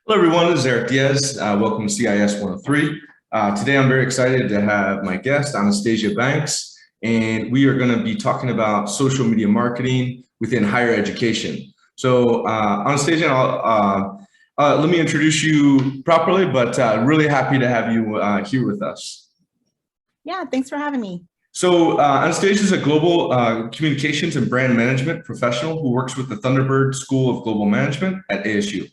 Hello, everyone. This is Eric Diaz. Welcome to CIS 103. Today, I'm very excited to have my guest, Anastasia Banks, and we are going to be talking about social media marketing within higher education. So, Anastasia, let me introduce you properly, but really happy to have you here with us. Yeah, thanks for having me. So Anastasia is a global communications and brand management professional who works with the Thunderbird School of Global Management at ASU.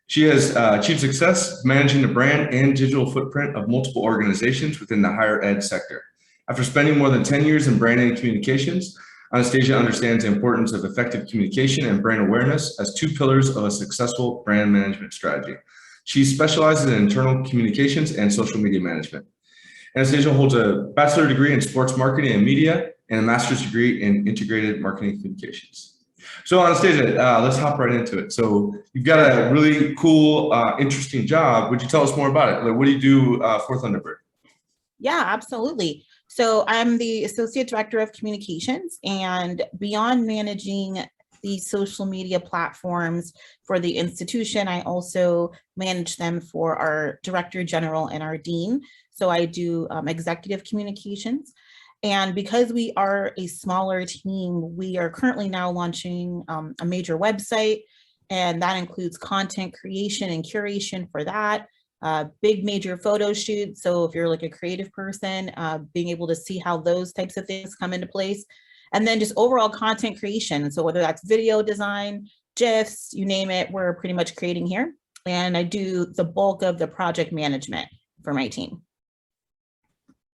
She has achieved success managing the brand and digital footprint of multiple organizations within the higher ed sector. After spending more than 10 years in branding and communications, Anastasia understands the importance of effective communication and brand awareness as two pillars of a successful brand management strategy. She specializes in internal communications and social media management. Anastasia holds a bachelor's degree in sports marketing and media and a master's degree in integrated marketing communications. So Anastasia, let's hop right into it. So you've got a really cool, interesting job. Would you tell us more about it? Like, what do you do for Thunderbird? Yeah, absolutely. So I'm the Associate Director of Communications, and beyond managing the social media platforms for the institution, I also manage them for our Director General and our Dean. So I do executive communications. And because we are a smaller team, we are currently now launching a major website, and that includes content creation and curation for that. Big major photo shoots. So if you're like a creative person, being able to see how those types of things come into place. And then just overall content creation. So whether that's video design, GIFs, you name it, we're pretty much creating here. And I do the bulk of the project management for my team.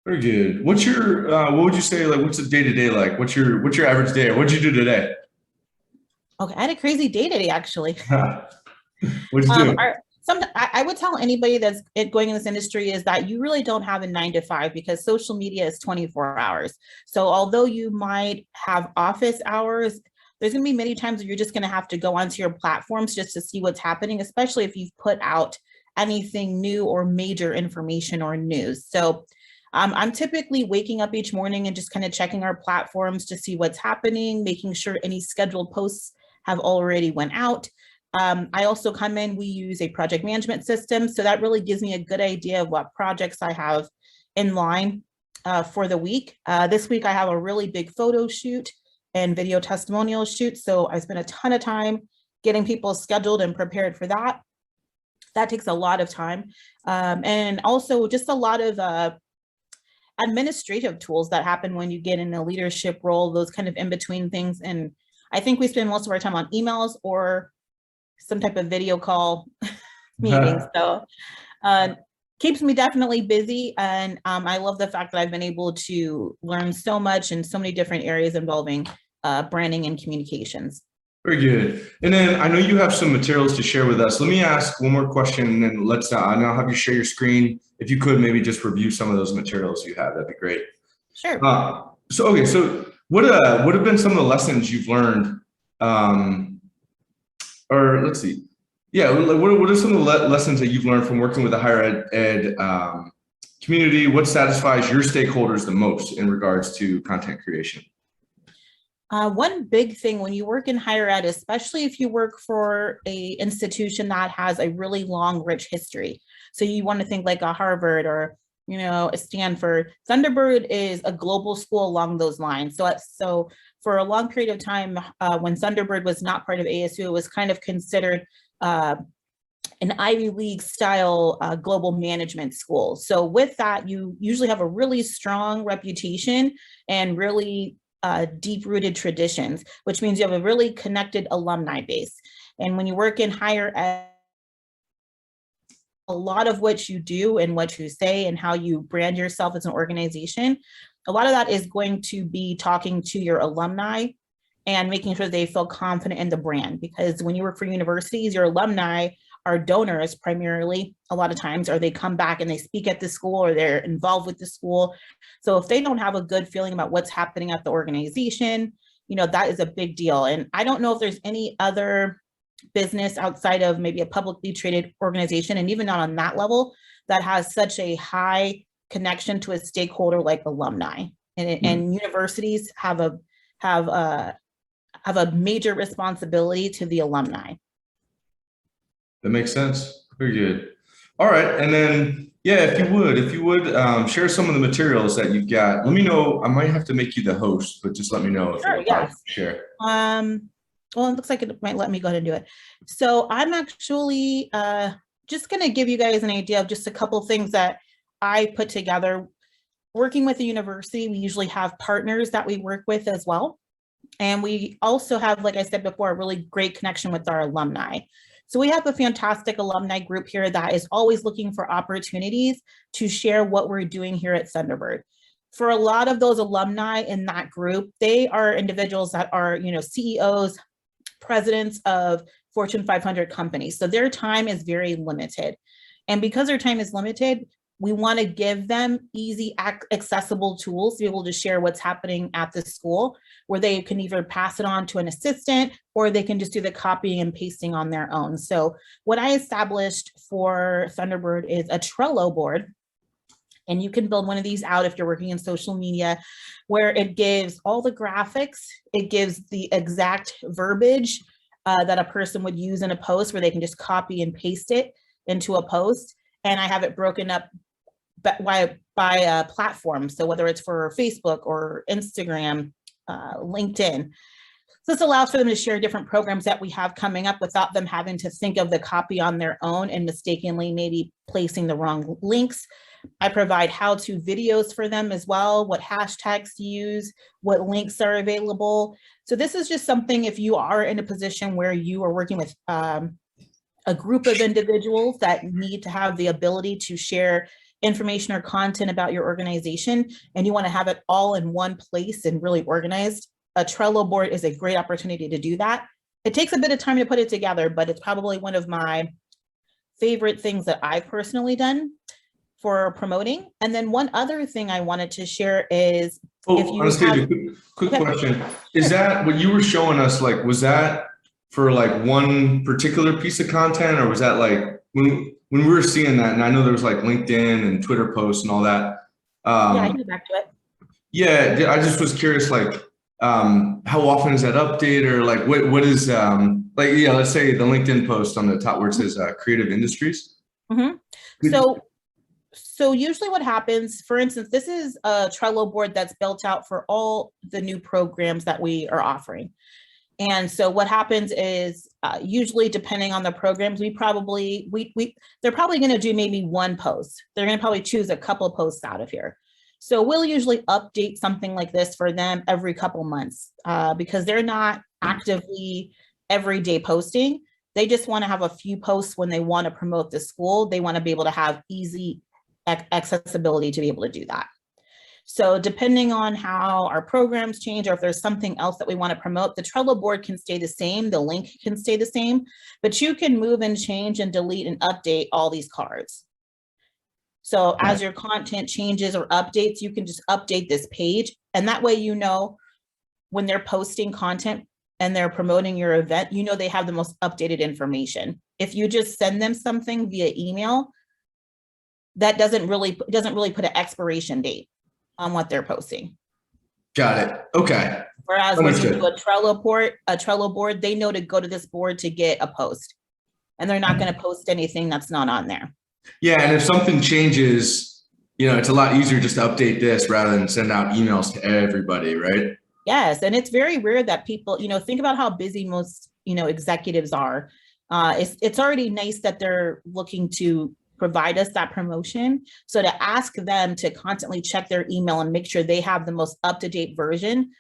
Very good. What's your, what would you say, like, what's the day-to-day like? What's your average day? What'd you do today? Okay, I had a crazy day today, actually. What'd you do? I would tell anybody that's going in this industry is that you really don't have a 9 to 5 because social media is 24 hours. So although you might have office hours, there's going to be many times where you're just going to have to go onto your platforms just to see what's happening, especially if you've put out anything new or major information or news. So I'm typically waking up each morning and just kind of checking our platforms to see what's happening, making sure any scheduled posts have already went out. I also come in, we use a project management system. So that really gives me a good idea of what projects I have in line for the week. This week, I have a really big photo shoot and video testimonial shoot. So I spent a ton of time getting people scheduled and prepared for that. That takes a lot of time. And also just a lot of administrative tools that happen when you get in a leadership role, those kind of in-between things. And I think we spend most of our time on emails or some type of video call meetings. So keeps me definitely busy. And I love the fact that I've been able to learn so much in so many different areas involving branding and communications. Very good. And then I know you have some materials to share with us. Let me ask one more question, and then let's now have you share your screen. If you could maybe just review some of those materials you have, that'd be great. Sure. So what have been some of the lessons you've learned? Or let's see. Yeah, what are some of the lessons that you've learned from working with the higher ed community? What satisfies your stakeholders the most in regards to content creation? One big thing when you work in higher ed, especially if you work for a institution that has a really long, rich history. So you want to think like a Harvard or, a Stanford. Thunderbird is a global school along those lines. So for a long period of time, when Thunderbird was not part of ASU, it was kind of considered an Ivy League style global management school. So with that, you usually have a really strong reputation and really deep-rooted traditions, which means you have a really connected alumni base. And when you work in higher ed, a lot of what you do and what you say and how you brand yourself as an organization, a lot of that is going to be talking to your alumni and making sure they feel confident in the brand. Because when you work for universities, your alumni are donors primarily a lot of times, or they come back and they speak at the school or they're involved with the school. So if they don't have a good feeling about what's happening at the organization, that is a big deal. And I don't know if there's any other business outside of maybe a publicly traded organization, and even not on that level, that has such a high connection to a stakeholder like alumni. And universities have a major responsibility to the alumni. That makes sense. Very good. All right. And then, yeah, if you would share some of the materials that you've got. Let me know. I might have to make you the host, but just let me know if Sure, you'll allow yes. to share. Well, it looks like it might let me go ahead and do it. So I'm actually just going to give you guys an idea of just a couple things that I put together. Working with the university, we usually have partners that we work with as well. And we also have, like I said before, a really great connection with our alumni. So we have a fantastic alumni group here that is always looking for opportunities to share what we're doing here at Thunderbird. For a lot of those alumni in that group, they are individuals that are, CEOs, presidents of Fortune 500 companies. So their time is very limited. And because their time is limited, we want to give them easy, accessible tools to be able to share what's happening at the school, where they can either pass it on to an assistant or they can just do the copying and pasting on their own. So what I established for Thunderbird is a Trello board. And you can build one of these out if you're working in social media, where it gives all the graphics, it gives the exact verbiage that a person would use in a post, where they can just copy and paste it into a post. And I have it broken up by a platform. So whether it's for Facebook or Instagram, LinkedIn. So this allows for them to share different programs that we have coming up without them having to think of the copy on their own and mistakenly maybe placing the wrong links. I provide how-to videos for them as well, what hashtags to use, what links are available. So this is just something, if you are in a position where you are working with a group of individuals that need to have the ability to share information or content about your organization, and you want to have it all in one place and really organized, a Trello board is a great opportunity to do that. It takes a bit of time to put it together, but it's probably one of my favorite things that I've personally done for promoting. And then one other thing I wanted to share is, if you Anastasia, quick question. Is that what you were showing us? Like, was that for like one particular piece of content, or was that like when we were seeing that? And I know there was like LinkedIn and Twitter posts and all that. Yeah, I can get back to it. Yeah, I just was curious, like, how often is that update, or like what is like, yeah, let's say the LinkedIn post on the top where it says creative industries. So usually what happens, for instance, this is a Trello board that's built out for all the new programs that we are offering. And so what happens is usually, depending on the programs, they're probably going to do maybe one post. They're going to probably choose a couple of posts out of here. So we'll usually update something like this for them every couple months because they're not actively everyday posting. They just want to have a few posts when they want to promote the school. They want to be able to have easy accessibility to be able to do that. So depending on how our programs change, or if there's something else that we want to promote, the Trello board can stay the same, the link can stay the same, but you can move and change and delete and update all these cards. So as your content changes or updates, you can just update this page. And that way, when they're posting content and they're promoting your event, they have the most updated information. If you just send them something via email, that doesn't really put an expiration date on what they're posting. Got it. Okay. Whereas when you do a Trello board, they know to go to this board to get a post, and they're not going to post anything that's not on there. Yeah, and if something changes, it's a lot easier just to update this rather than send out emails to everybody, right? Yes, and it's very rare that people, think about how busy most, executives are. It's already nice that they're looking to provide us that promotion. So to ask them to constantly check their email and make sure they have the most up-to-date version,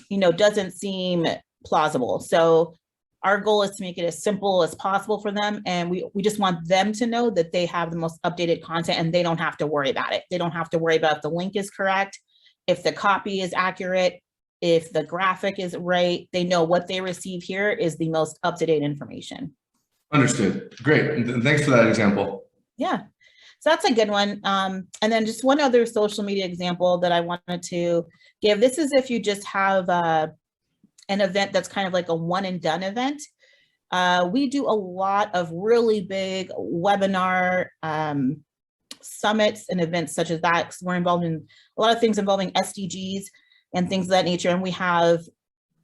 doesn't seem plausible. So our goal is to make it as simple as possible for them. And we just want them to know that they have the most updated content, and they don't have to worry about it. They don't have to worry about if the link is correct, if the copy is accurate, if the graphic is right. They know what they receive here is the most up-to-date information. Understood. Great. Thanks for that example. Yeah, so that's a good one. And then just one other social media example that I wanted to give. This is if you just have an event that's kind of like a one and done event. We do a lot of really big webinar summits and events such as that. We're involved in a lot of things involving SDGs and things of that nature. And we have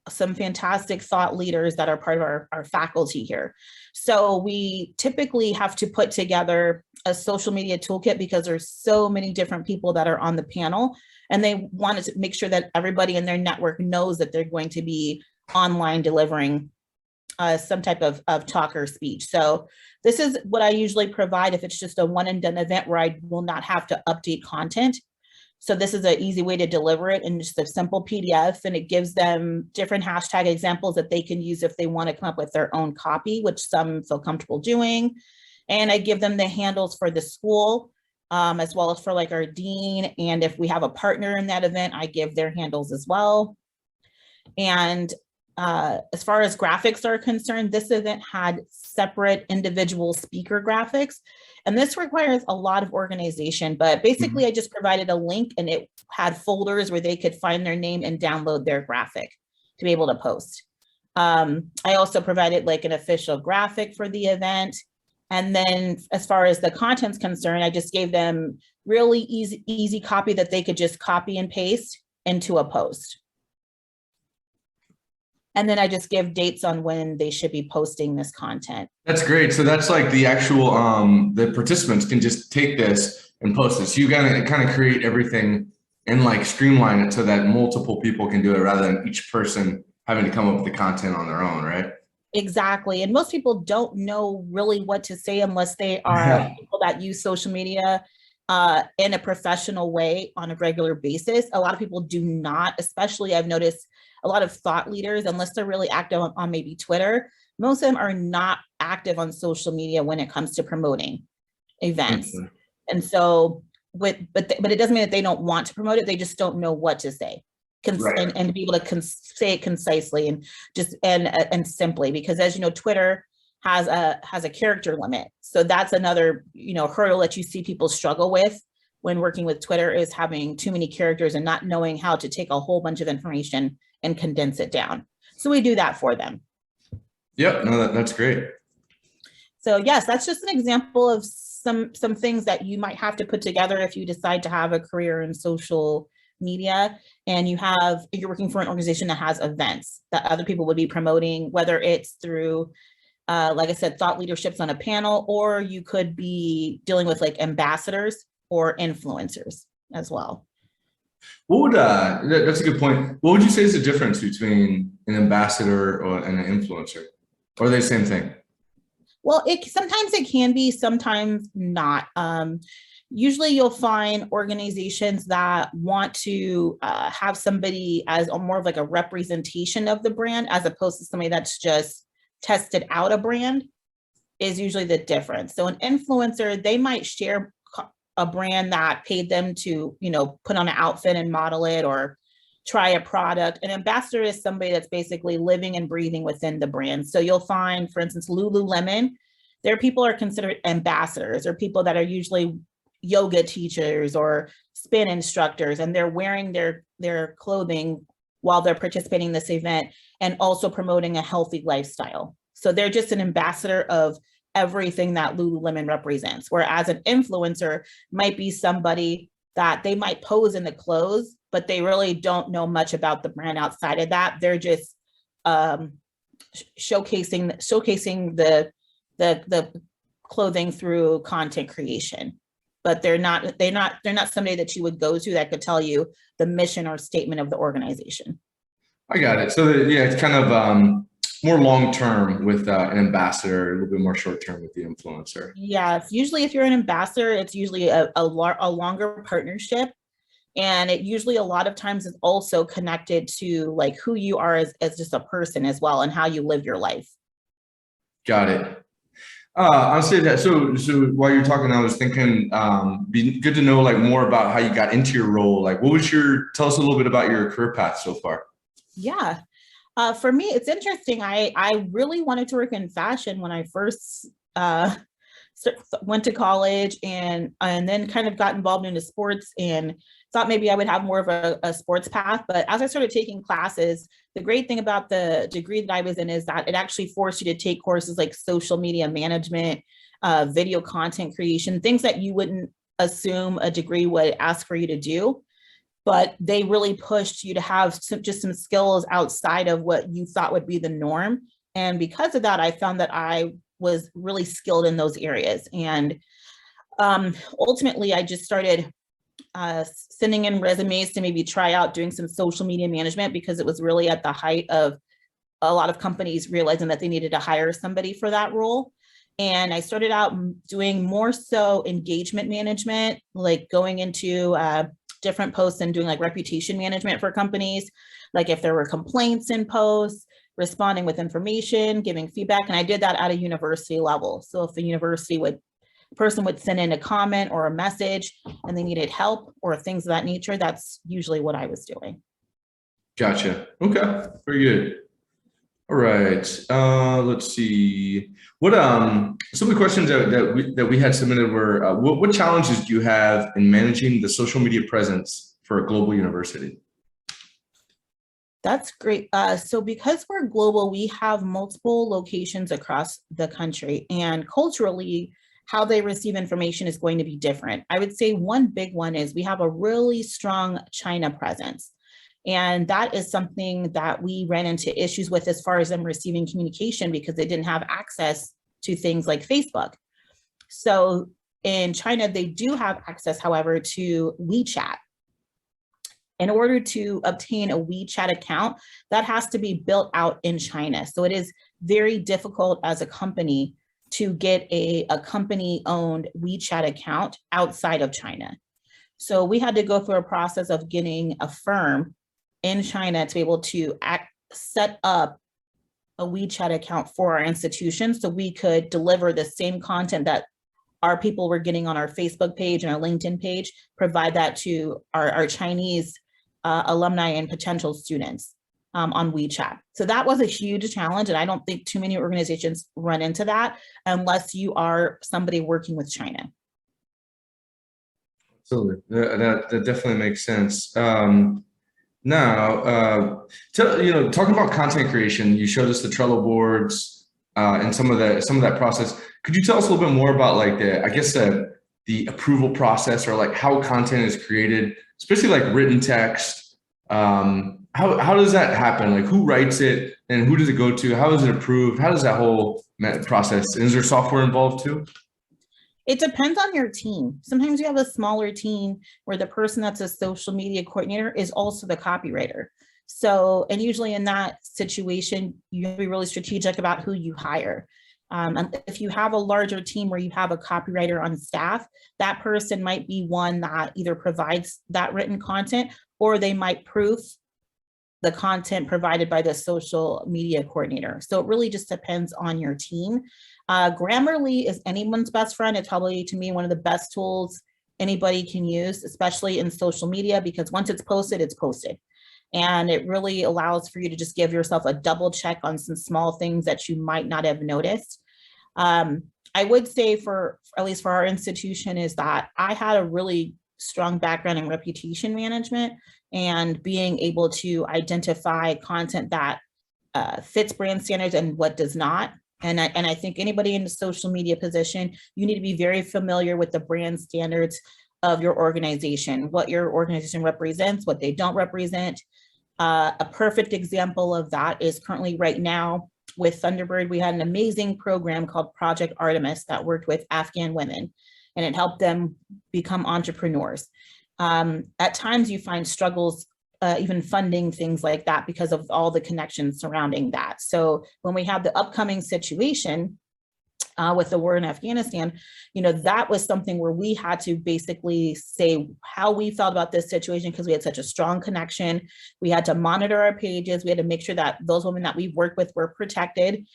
some fantastic thought leaders that are part of our faculty here. So we typically have to put together a social media toolkit because there's so many different people that are on the panel, and they wanted to make sure that everybody in their network knows that they're going to be online delivering some type of talk or speech. So this is what I usually provide if it's just a one and done event where I will not have to update content. So this is an easy way to deliver it in just a simple PDF, and it gives them different hashtag examples that they can use if they want to come up with their own copy, which some feel comfortable doing. And I give them the handles for the school, as well as for like our dean. And if we have a partner in that event, I give their handles as well. And as far as graphics are concerned, this event had separate individual speaker graphics, and this requires a lot of organization, but basically I just provided a link and it had folders where they could find their name and download their graphic to be able to post. I also provided like an official graphic for the event. And then as far as the content's concerned, I just gave them really easy copy that they could just copy and paste into a post. And then I just give dates on when they should be posting this content. That's great. So that's like the actual, the participants can just take this and post it. So you gotta kind of create everything and like streamline it so that multiple people can do it rather than each person having to come up with the content on their own, right? Exactly. And most people don't know really what to say unless they are people that use social media in a professional way on a regular basis. A lot of people do not, especially I've noticed a lot of thought leaders, unless they're really active on maybe Twitter, most of them are not active on social media when it comes to promoting events. And so, but it doesn't mean that they don't want to promote it. They just don't know what to say. And to be able to say it concisely and just and simply, because as you know, Twitter has a character limit. So that's another, hurdle that you see people struggle with when working with Twitter, is having too many characters and not knowing how to take a whole bunch of information and condense it down. So we do that for them. Yep, no, that's great. So yes, that's just an example of some things that you might have to put together if you decide to have a career in social media and you're working for an organization that has events that other people would be promoting, whether it's through like I said, thought leaderships on a panel, or you could be dealing with like ambassadors or influencers as well. What would that's a good point. What would you say is the difference between an ambassador and an influencer? Or are they the same thing? Well, sometimes it can be, sometimes not. Usually you'll find organizations that want to have somebody as more of like a representation of the brand, as opposed to somebody that's just tested out a brand, is usually the difference. So an influencer, they might share a brand that paid them to, put on an outfit and model it or try a product. An ambassador is somebody that's basically living and breathing within the brand. So you'll find, for instance, Lululemon, their people are considered ambassadors. They're people that are usually yoga teachers or spin instructors, and they're wearing their clothing while they're participating in this event and also promoting a healthy lifestyle. So they're just an ambassador of everything that Lululemon represents. Whereas an influencer might be somebody that they might pose in the clothes, but they really don't know much about the brand outside of that. They're just showcasing the clothing through content creation. But they're not somebody that you would go to that could tell you the mission or statement of the organization. I got it. So it's kind of more long-term with an ambassador, a little bit more short-term with the influencer. Yes, usually if you're an ambassador, it's usually a longer partnership. And it usually a lot of times is also connected to like who you are as just a person as well, and how you live your life. Got it. I'll say that. So while you're talking, I was thinking, be good to know like more about how you got into your role. Like, tell us a little bit about your career path so far. Yeah. For me, it's interesting. I really wanted to work in fashion when I first went to college, and then kind of got involved into sports and thought maybe I would have more of a sports path. But as I started taking classes, the great thing about the degree that I was in is that it actually forced you to take courses like social media management, video content creation, things that you wouldn't assume a degree would ask for you to do. but they really pushed you to have just some skills outside of what you thought would be the norm. And because of that, I found that I was really skilled in those areas. And ultimately, I just started sending in resumes to maybe try out doing some social media management, because it was really at the height of a lot of companies realizing that they needed to hire somebody for that role. And I started out doing more so engagement management, like going into different posts and doing like reputation management for companies, like if there were complaints in posts, responding with information, giving feedback. And I did that at a university level. So if the person would send in a comment or a message and they needed help or things of that nature, that's usually what I was doing. Gotcha. Okay, very good. All right. Let's see. What some of the questions that we had submitted were what challenges do you have in managing the social media presence for a global university? That's great. So because we're global, we have multiple locations across the country, and culturally, how they receive information is going to be different. I would say one big one is we have a really strong China presence. And that is something that we ran into issues with as far as them receiving communication, because they didn't have access to things like Facebook. So in China, they do have access, however, to WeChat. In order to obtain a WeChat account, that has to be built out in China. So it is very difficult as a company to get a company-owned WeChat account outside of China. So we had to go through a process of getting a firm in China to be able to set up a WeChat account for our institution, so we could deliver the same content that our people were getting on our Facebook page and our LinkedIn page, provide that to our Chinese alumni and potential students on WeChat. So that was a huge challenge, and I don't think too many organizations run into that unless you are somebody working with China. Absolutely, that definitely makes sense. Now, talking about content creation, you showed us the Trello boards and some of that process. Could you tell us a little bit more about like the approval process, or like how content is created, especially like written text? How does that happen? Like who writes it and who does it go to? How is it approved? How does that whole process? Is there software involved too? It depends on your team. Sometimes you have a smaller team where the person that's a social media coordinator is also the copywriter. So, and usually in that situation, you have to be really strategic about who you hire. And if you have a larger team where you have a copywriter on staff, that person might be one that either provides that written content, or they might proof the content provided by the social media coordinator. So it really just depends on your team. Grammarly is anyone's best friend. It's probably, to me, one of the best tools anybody can use, especially in social media, because once it's posted, it's posted. And it really allows for you to just give yourself a double check on some small things that you might not have noticed. I would say at least for our institution, is that I had a really strong background in reputation management and being able to identify content that fits brand standards and what does not. And I think anybody in the social media position, you need to be very familiar with the brand standards of your organization, what your organization represents, what they don't represent. A perfect example of that is currently right now with Thunderbird. We had an amazing program called Project Artemis that worked with Afghan women, and it helped them become entrepreneurs. At times you find struggles even funding things like that because of all the connections surrounding that. So when we have the upcoming situation with the war in Afghanistan, that was something where we had to basically say how we felt about this situation, because we had such a strong connection. We had to monitor our pages. We had to make sure that those women that we've worked with were protected.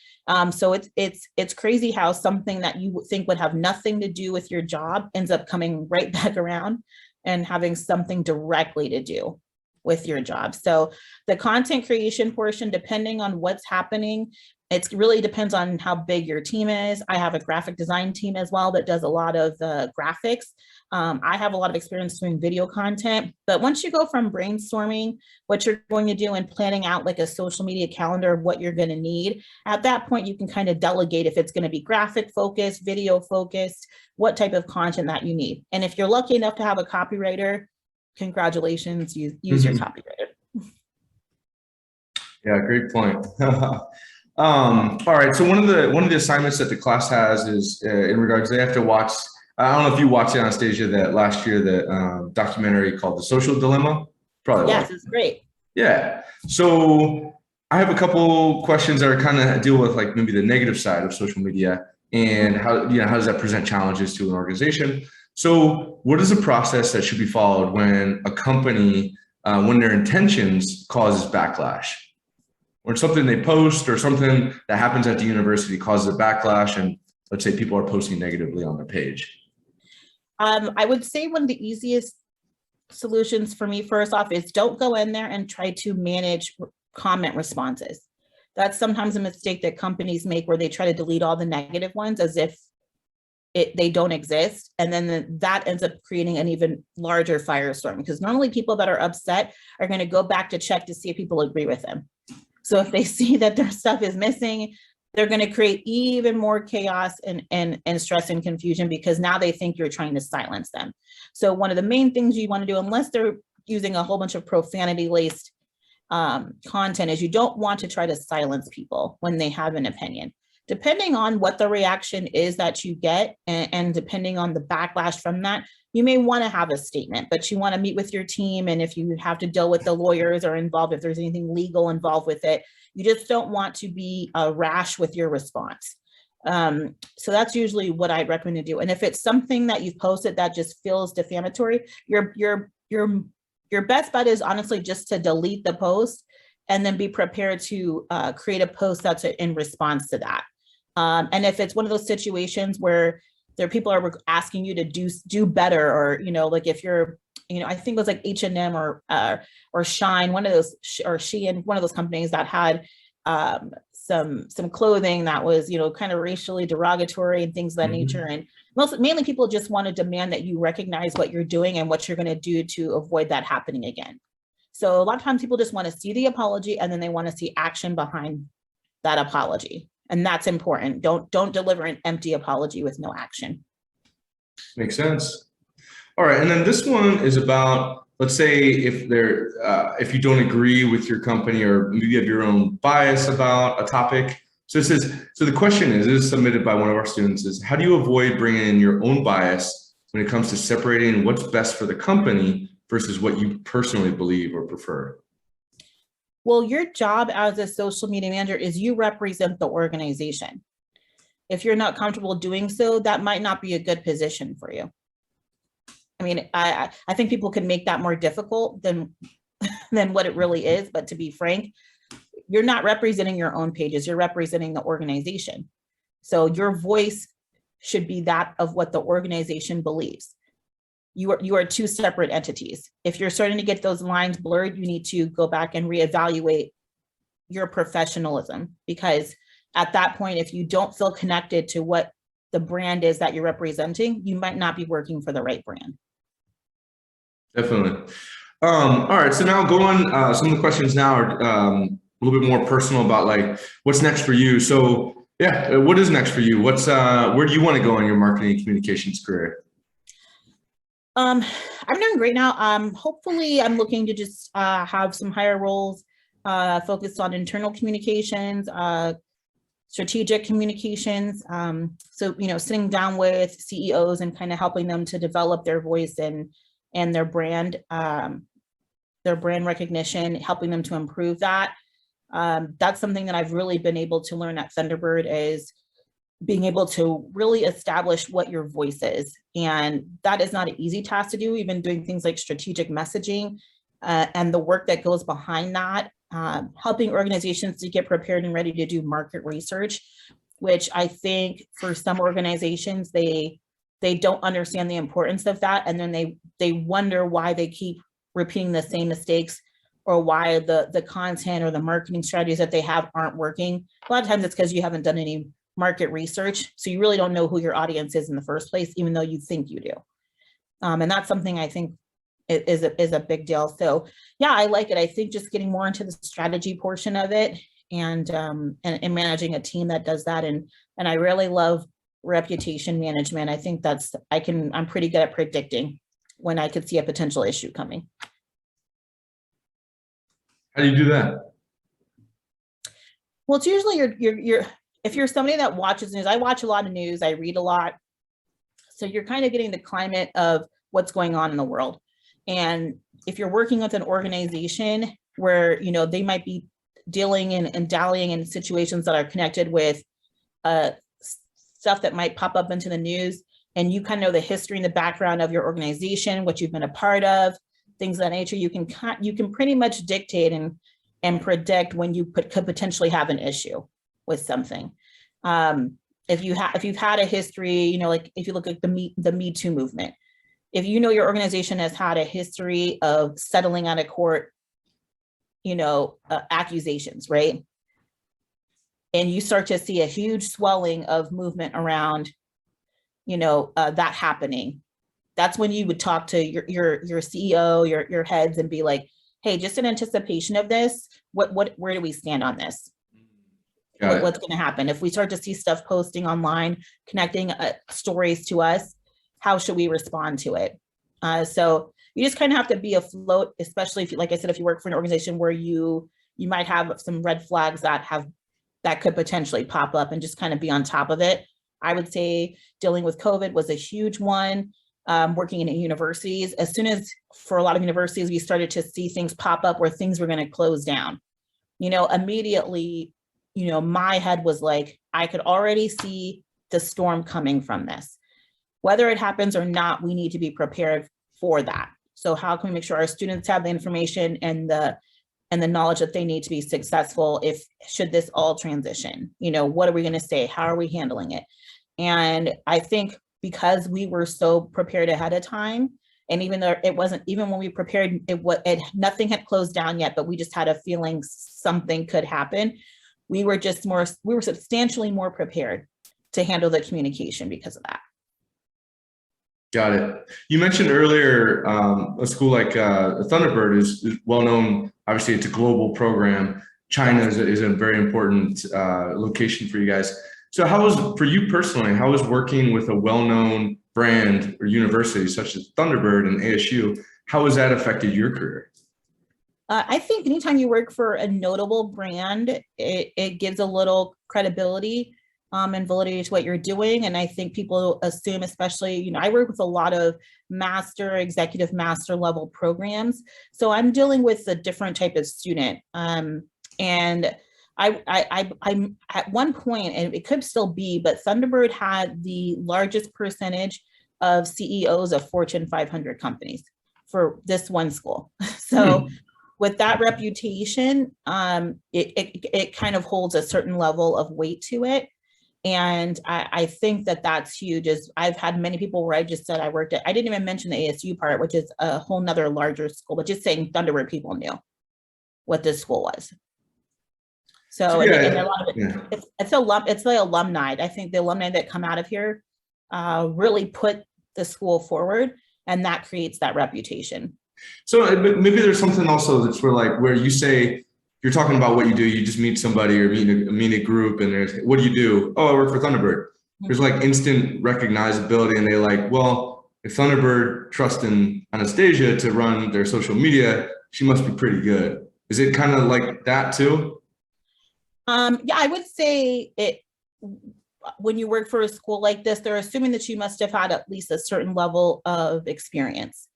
So it's crazy how something that you think would have nothing to do with your job ends up coming right back around and having something directly to do with your job. So the content creation portion, depending on what's happening, it really depends on how big your team is. I have a graphic design team as well that does a lot of the graphics. I have a lot of experience doing video content, but once you go from brainstorming what you're going to do and planning out like a social media calendar of what you're going to need, at that point, you can kind of delegate if it's going to be graphic focused, video focused, what type of content that you need. And if you're lucky enough to have a copywriter congratulations, you use your copywriter. Yeah, great point. All right. So one of the assignments that the class has is in regards, they have to watch. I don't know if you watched Anastasia that last year, the documentary called The Social Dilemma. Probably. Yes, it's great. Yeah. So I have a couple questions that are kind of deal with like maybe the negative side of social media and how does that present challenges to an organization. So what is the process that should be followed when a company, when their intentions causes backlash? Or something they post or something that happens at the university causes a backlash, and let's say people are posting negatively on their page? I would say one of the easiest solutions for me, first off, is don't go in there and try to manage comment responses. That's sometimes a mistake that companies make, where they try to delete all the negative ones as if they don't exist. And then that ends up creating an even larger firestorm, because normally people that are upset are going to go back to check to see if people agree with them. So if they see that their stuff is missing, they're going to create even more chaos and stress and confusion, because now they think you're trying to silence them. So one of the main things you want to do, unless they're using a whole bunch of profanity laced content, is you don't want to try to silence people when they have an opinion. Depending on what the reaction is that you get, and depending on the backlash from that, you may want to have a statement, but you want to meet with your team. And if you have to deal with the lawyers or involved, if there's anything legal involved with it, you just don't want to be rash with your response. So that's usually what I recommend to do. And if it's something that you've posted that just feels defamatory, your best bet is honestly just to delete the post and then be prepared to create a post that's in response to that. And if it's one of those situations where people are asking you to do better, or, like if you're, I think it was like H&M or Shine, one of those, or Shein, one of those companies that had some clothing that was, kind of racially derogatory and things of that nature. And mainly people just want to demand that you recognize what you're doing and what you're going to do to avoid that happening again. So a lot of times people just want to see the apology, and then they want to see action behind that apology. And that's important. Don't deliver an empty apology with no action. Makes sense. All right. And then this one is about, let's say if you don't agree with your company, or maybe you have your own bias about a topic. So the question is submitted by one of our students, is how do you avoid bringing in your own bias when it comes to separating what's best for the company versus what you personally believe or prefer? Well, your job as a social media manager is you represent the organization. If you're not comfortable doing so, that might not be a good position for you. I mean, I think people can make that more difficult than what it really is. But to be frank, you're not representing your own pages, you're representing the organization. So your voice should be that of what the organization believes. You are two separate entities. If you're starting to get those lines blurred, you need to go back and reevaluate your professionalism, because at that point, if you don't feel connected to what the brand is that you're representing, you might not be working for the right brand. Definitely. All right. So now going, some of the questions now are a little bit more personal about like what's next for you. So yeah, what is next for you? Where do you want to go in your marketing and communications career? I'm doing great now. Hopefully I'm looking to just have some higher roles focused on internal communications, strategic communications. So, sitting down with CEOs and kind of helping them to develop their voice and their brand recognition, helping them to improve that. That's something that I've really been able to learn at Thunderbird, is being able to really establish what your voice is. And that is not an easy task to do, even doing things like strategic messaging and the work that goes behind that, helping organizations to get prepared and ready to do market research, which I think for some organizations, they don't understand the importance of that. And then they wonder why they keep repeating the same mistakes, or why the content or the marketing strategies that they have aren't working. A lot of times it's because you haven't done any market research. So you really don't know who your audience is in the first place, even though you think you do. And that's something I think is a big deal. So yeah, I like it. I think just getting more into the strategy portion of it, and managing a team that does that. And I really love reputation management. I think I'm pretty good at predicting when I could see a potential issue coming. How do you do that? Well, it's usually you're if you're somebody that watches news. I watch a lot of news, I read a lot. So you're kind of getting the climate of what's going on in the world. And if you're working with an organization where, you know, they might be dealing and dallying in situations that are connected with stuff that might pop up into the news, and you kind of know the history and the background of your organization, what you've been a part of, things of that nature, you can pretty much dictate and predict when you could potentially have an issue with something. If you've had a history, you know, like if you look at the Me Too movement, if you know your organization has had a history of settling out of court, you know, accusations, right? And you start to see a huge swelling of movement around, you know, that happening. That's when you would talk to your CEO, your heads, and be like, hey, just in anticipation of this, where do we stand on this? What's going to happen if we start to see stuff posting online, connecting stories to us? How should we respond to it? So you just kind of have to be afloat, especially if, like I said, if you work for an organization where you might have some red flags that could potentially pop up, and just kind of be on top of it. I would say dealing with COVID was a huge one. Working in universities, as soon as, for a lot of universities, we started to see things pop up where things were going to close down, you know, immediately, you know, my head was like, I could already see the storm coming from this. Whether it happens or not, we need to be prepared for that. So how can we make sure our students have the information and the knowledge that they need to be successful should this all transition? You know, what are we going to say? How are we handling it? And I think because we were so prepared ahead of time, and even though it wasn't, even when we prepared, nothing had closed down yet, but we just had a feeling something could happen. We were substantially more prepared to handle the communication because of that. Got it. You mentioned earlier a school like Thunderbird is well known. Obviously, it's a global program. China is a very important location for you guys. So for you personally, how was working with a well-known brand or university such as Thunderbird and ASU, how has that affected your career? I think anytime you work for a notable brand, it gives a little credibility and validity to what you're doing. And I think people assume, especially, you know, I work with a lot of executive master level programs. So I'm dealing with a different type of student. And I'm at one point, and it could still be, but Thunderbird had the largest percentage of CEOs of Fortune 500 companies for this one school. So with that reputation, it kind of holds a certain level of weight to it. And I think that's huge. I've had many people where I just said I didn't even mention the ASU part, which is a whole nother larger school, but just saying Thunderbird people knew what this school was. So yeah, and a lot of it, it's the alumni. I think the alumni that come out of here really put the school forward, and that creates that reputation. So maybe there's something also that's where you say, you're talking about what you do, you just meet somebody or meet a group, and there's, what do you do? Oh, I work for Thunderbird. There's like instant recognizability, and they're like, well, if Thunderbird trusts in Anastasia to run their social media, she must be pretty good. Is it kind of like that too? Yeah, I would say it. When you work for a school like this, they're assuming that you must have had at least a certain level of experience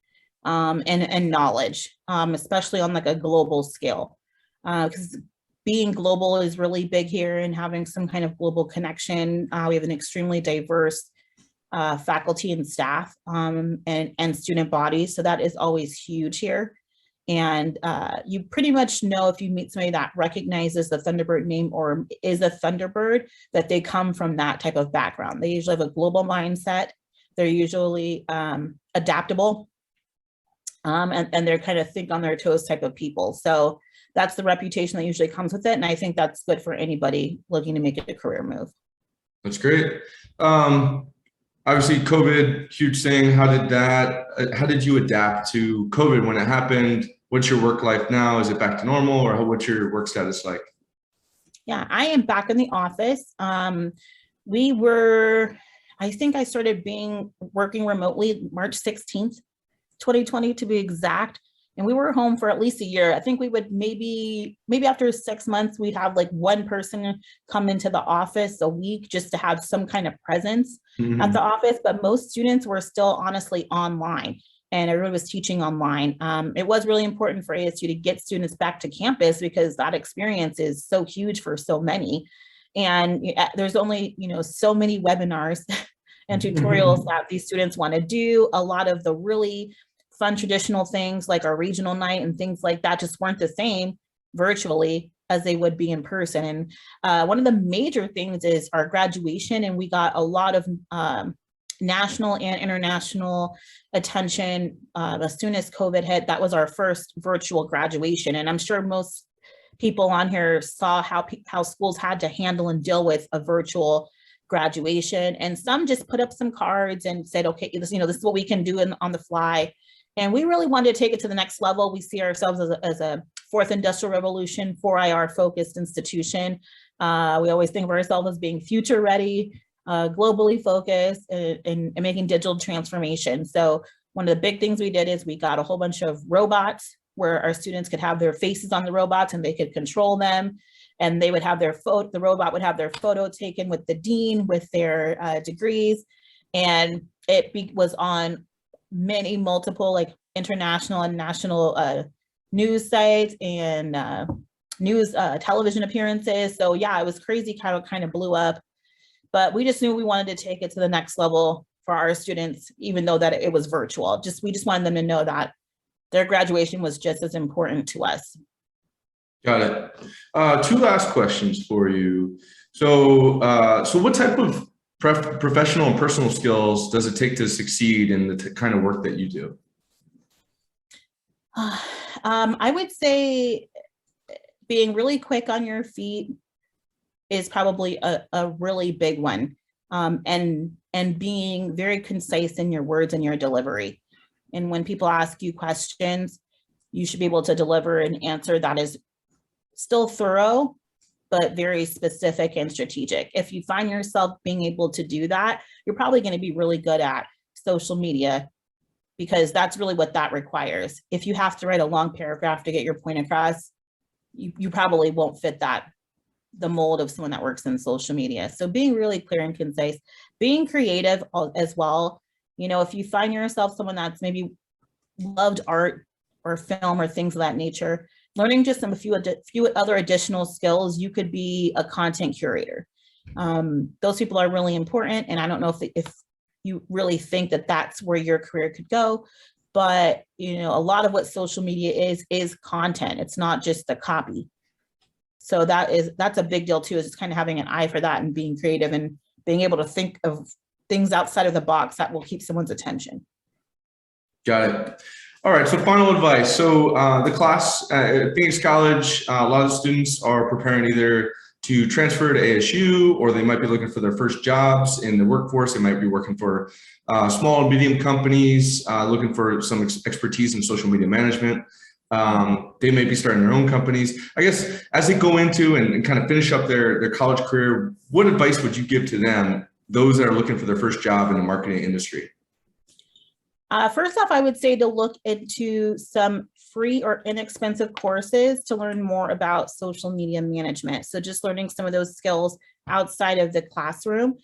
and knowledge, especially on like a global scale. Because being global is really big here, and having some kind of global connection. We have an extremely diverse faculty and staff and student body. So that is always huge here. And you pretty much know if you meet somebody that recognizes the Thunderbird name or is a Thunderbird, that they come from that type of background. They usually have a global mindset. They're usually adaptable. And they're kind of think on their toes type of people. So that's the reputation that usually comes with it. And I think that's good for anybody looking to make it a career move. That's great. Obviously COVID, huge thing. How did you adapt to COVID when it happened? What's your work life now? Is it back to normal, or what's your work status like? Yeah, I am back in the office. I think I started working remotely March 16th, 2020 to be exact. And we were home for at least a year. I think we would maybe after 6 months, we'd have like one person come into the office a week just to have some kind of presence at the office. But most students were still honestly online, and everyone was teaching online. It was really important for ASU to get students back to campus because that experience is so huge for so many. And there's only, so many webinars and tutorials that these students want to do. A lot of the really fun traditional things like our regional night and things like that just weren't the same virtually as they would be in person. And one of the major things is our graduation, and we got a lot of national and international attention as soon as COVID hit. That was our first virtual graduation, and I'm sure most people on here saw how schools had to handle and deal with a virtual graduation. And some just put up some cards and said, okay, this is what we can do on the fly. And we really wanted to take it to the next level. We see ourselves as a fourth industrial revolution, 4IR focused institution. We always think of ourselves as being future ready, globally focused, and making digital transformation. So one of the big things we did is we got a whole bunch of robots where our students could have their faces on the robots and they could control them. And they would have the robot would have their photo taken with the dean with their degrees. And it was on multiple like international and national news sites and news television appearances. So yeah, it was crazy, kind of blew up, but we just knew we wanted to take it to the next level for our students, even though that it was virtual. We just wanted them to know that their graduation was just as important to us. Got it. Two last questions for you. So what type of professional and personal skills does it take to succeed in the kind of work that you do? I would say being really quick on your feet is probably a really big one, and being very concise in your words and your delivery. And when people ask you questions, you should be able to deliver an answer that is still thorough, but very specific and strategic. If you find yourself being able to do that, you're probably going to be really good at social media, because that's really what that requires. If you have to write a long paragraph to get your point across, you probably won't fit the mold of someone that works in social media. So being really clear and concise, being creative as well. If you find yourself someone that's maybe loved art or film or things of that nature, learning just a few other additional skills, you could be a content curator. Those people are really important. And I don't know if you really think that that's where your career could go, but a lot of what social media is content. It's not just the copy. So that's a big deal too, is just kind of having an eye for that and being creative and being able to think of things outside of the box that will keep someone's attention. Got it. All right, so final advice. So the class at Phoenix College, a lot of students are preparing either to transfer to ASU, or they might be looking for their first jobs in the workforce. They might be working for small and medium companies, looking for some expertise in social media management. They may be starting their own companies. I guess as they go into and kind of finish up their college career, what advice would you give to them, those that are looking for their first job in the marketing industry? First off, I would say to look into some free or inexpensive courses to learn more about social media management. So just learning some of those skills outside of the classroom.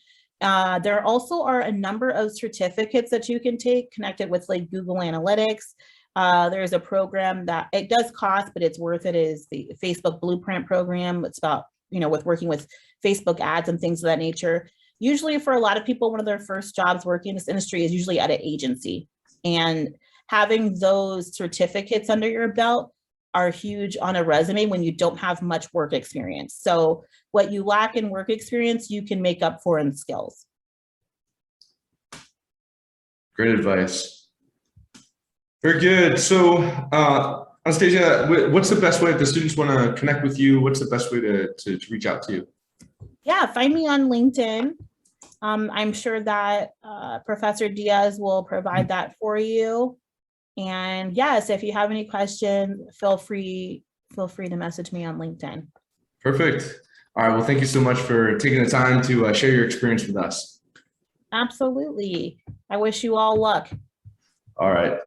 There also are a number of certificates that you can take connected with like Google Analytics. There's a program that it does cost, but it's worth it, is the Facebook Blueprint program. It's about, with working with Facebook ads and things of that nature. Usually for a lot of people, one of their first jobs working in this industry is usually at an agency. And having those certificates under your belt are huge on a resume when you don't have much work experience. So what you lack in work experience, you can make up for in skills. Great advice. Very good. So Anastasia, what's the best way if the students want to connect with you? What's the best way to reach out to you? Yeah, find me on LinkedIn. I'm sure that Professor Diaz will provide that for you. And yes, if you have any questions, feel free to message me on LinkedIn. Perfect. All right. Well, thank you so much for taking the time to share your experience with us. Absolutely. I wish you all luck. All right.